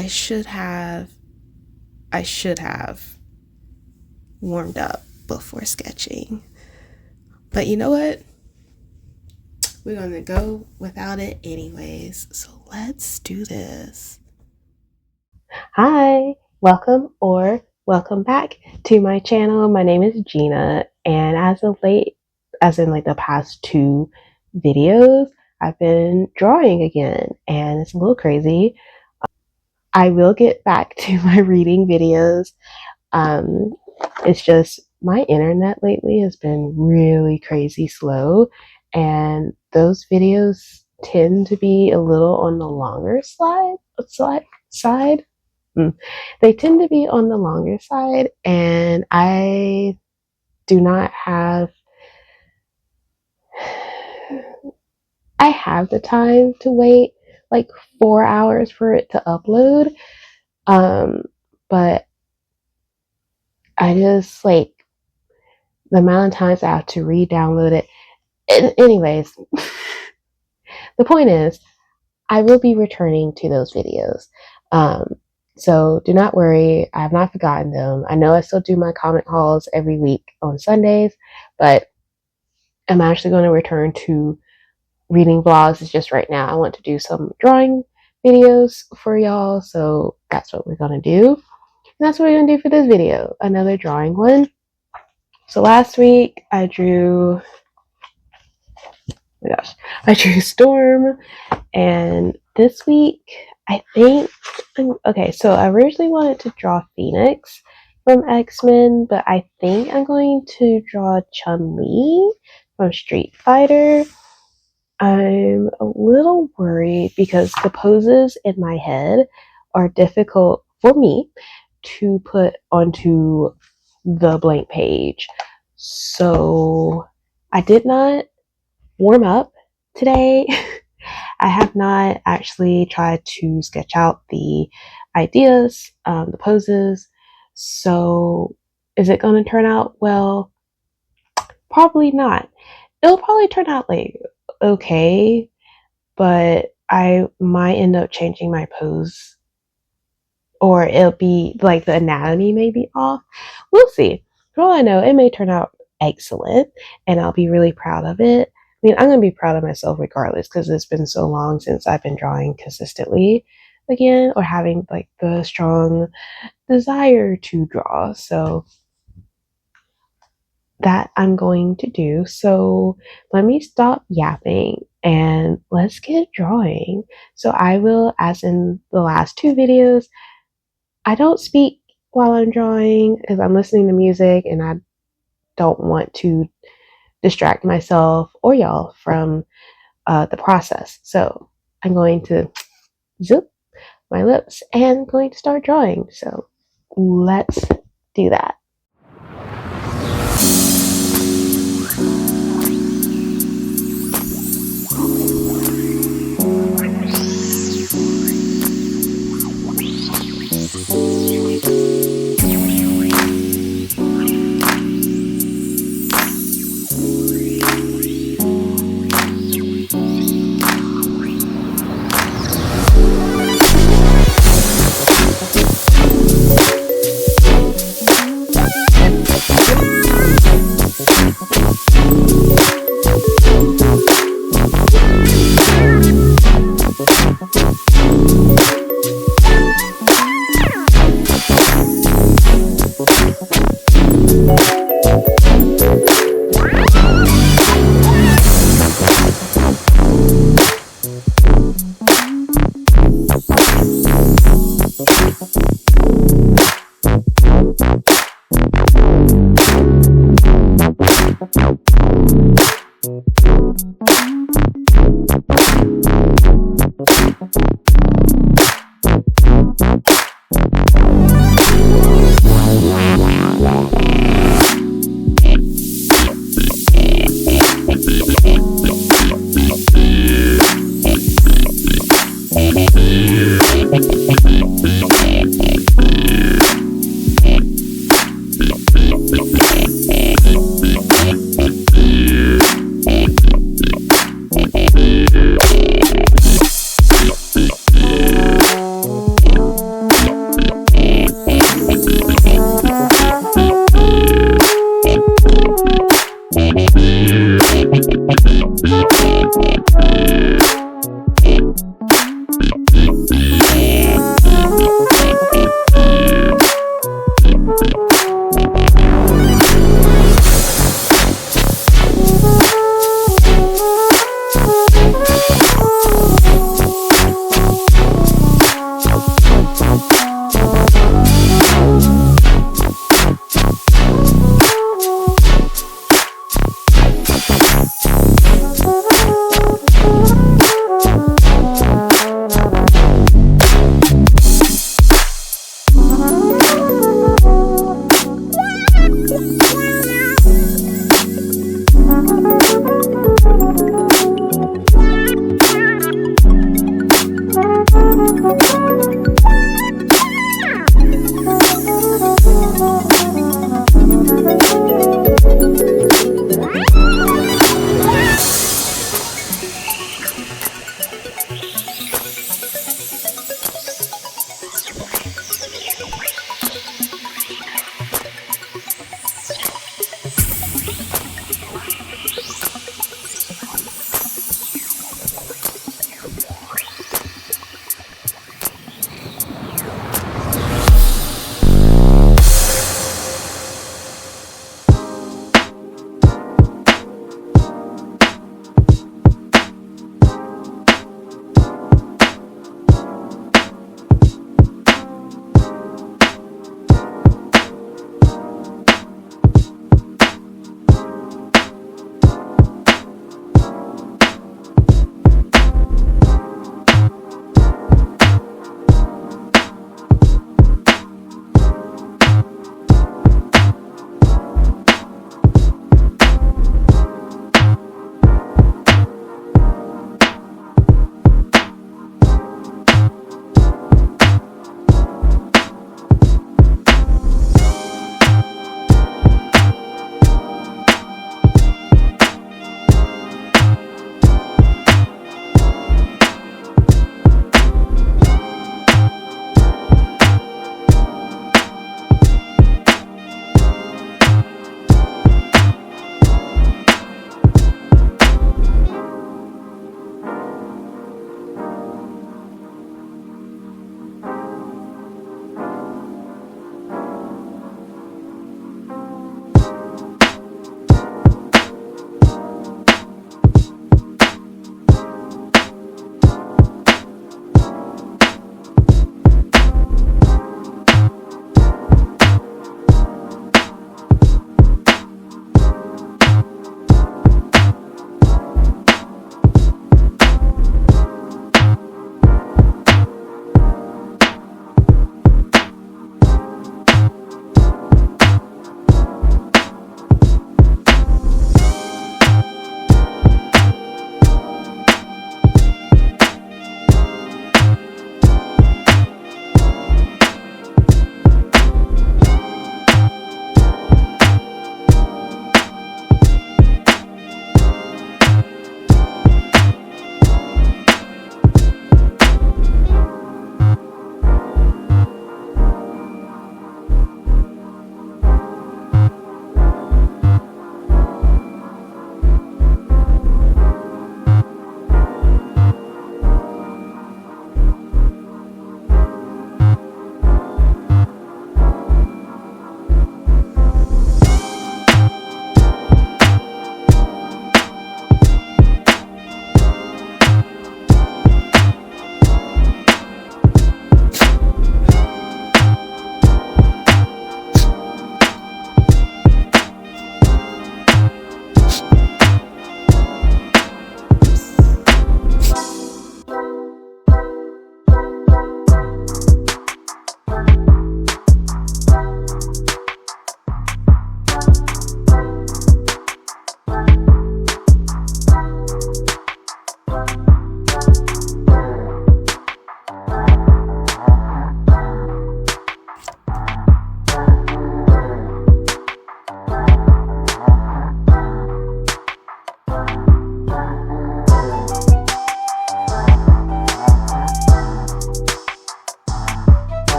I should have warmed up before sketching. But you know what? We're going to go without it anyways. So let's do this. Hi, welcome back to my channel. My name is Gina, and as in like the past 2 videos, I've been drawing again, and it's a little crazy. I will get back to my reading videos. It's just my internet lately has been really crazy slow, and those videos tend to be a little on the longer side. They tend to be on the longer side, and I do not have I have the time to wait like 4 hours for it to upload. But I just like the amount of times I have to re-download it. Anyways, the point is, I will be returning to those videos. So do not worry, I have not forgotten them. I know I still do my comment hauls every week on Sundays, but I'm actually going to return to reading vlogs. It's just right now I want to do some drawing videos for y'all, so that's what we're going to do. And that's what we're going to do for this video, another drawing one. So last week I drew, I drew Storm, and this week I think, okay, so I originally wanted to draw Phoenix from X-Men, but I think I'm going to draw Chun-Li from Street Fighter. I'm a little worried because the poses in my head are difficult for me to put onto the blank page. So I did not warm up today. I have not actually tried to sketch out the ideas, the poses. So is it going to turn out well? Probably not. It'll probably turn out like okay, but I might end up changing my pose, or it'll be like the anatomy may be off. We'll see. For all I know, it may turn out excellent, and I'll be really proud of it. I mean, I'm going to be proud of myself regardless, because it's been so long since I've been drawing consistently again, or having like the strong desire to draw. So that I'm going to do. So let me stop yapping and let's get drawing. So I will, as in the last 2 videos, I don't speak while I'm drawing because I'm listening to music and I don't want to distract myself or y'all from the process. So I'm going to zip my lips and going to start drawing. So let's do that.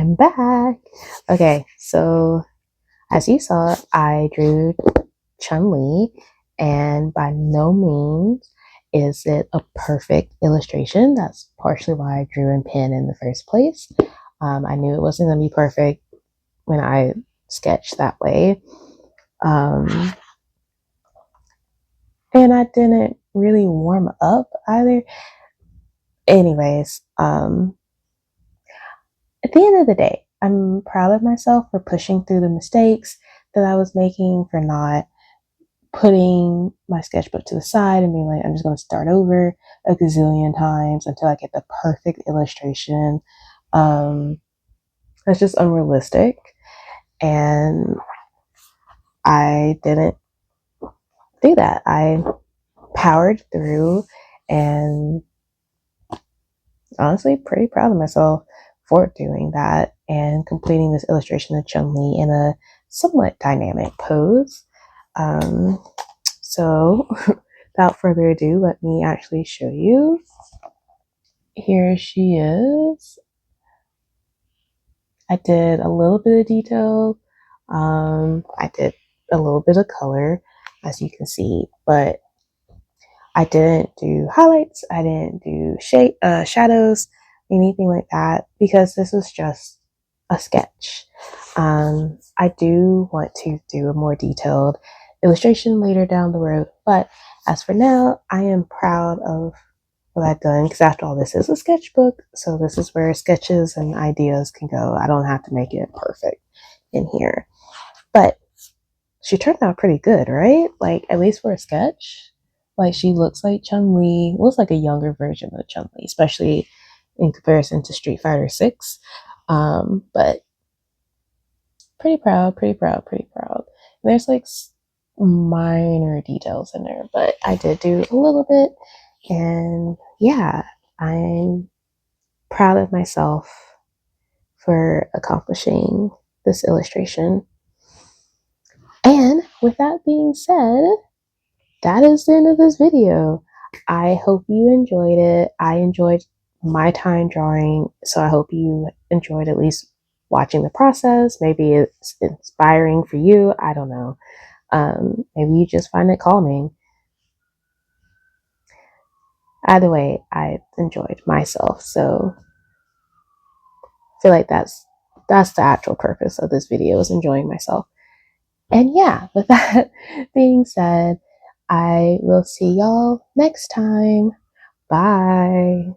I'm back. Okay, so as you saw, I drew Chun-Li, and by no means is it a perfect illustration. That's partially why I drew in pen in the first place. I knew it wasn't going to be perfect when I sketched that way. Um, and I didn't really warm up either. Anyways, at the end of the day, I'm proud of myself for pushing through the mistakes that I was making, for not putting my sketchbook to the side and being like, I'm just going to start over a gazillion times until I get the perfect illustration. Um, that's just unrealistic. And I didn't do that. I powered through, and honestly, pretty proud of myself for doing that and completing this illustration of Chun-Li in a somewhat dynamic pose. Um, so, without further ado, let me actually show you. Here she is. I did a little bit of detail. I did a little bit of color, as you can see, but I didn't do highlights. I didn't do shadows, anything like that, because this was just a sketch. I do want to do a more detailed illustration later down the road, but as for now, I am proud of what I've done, because after all, this is a sketchbook, so this is where sketches and ideas can go. I don't have to make it perfect in here, but she turned out pretty good, right? Like, at least for a sketch, like, she looks like Chun-Li, looks like a younger version of Chun-Li, especially in comparison to Street Fighter 6. But pretty proud, pretty proud, pretty proud. There's like minor details in there, but I did do a little bit, and yeah, I'm proud of myself for accomplishing this illustration. And with that being said, that is the end of this video. I hope you enjoyed it. I enjoyed my time drawing, so I hope you enjoyed at least watching the process. Maybe it's inspiring for you. I don't know. Maybe you just find it calming. Either way, I enjoyed myself, so I feel like that's the actual purpose of this video, is enjoying myself. And yeah, with that being said, I will see y'all next time. Bye.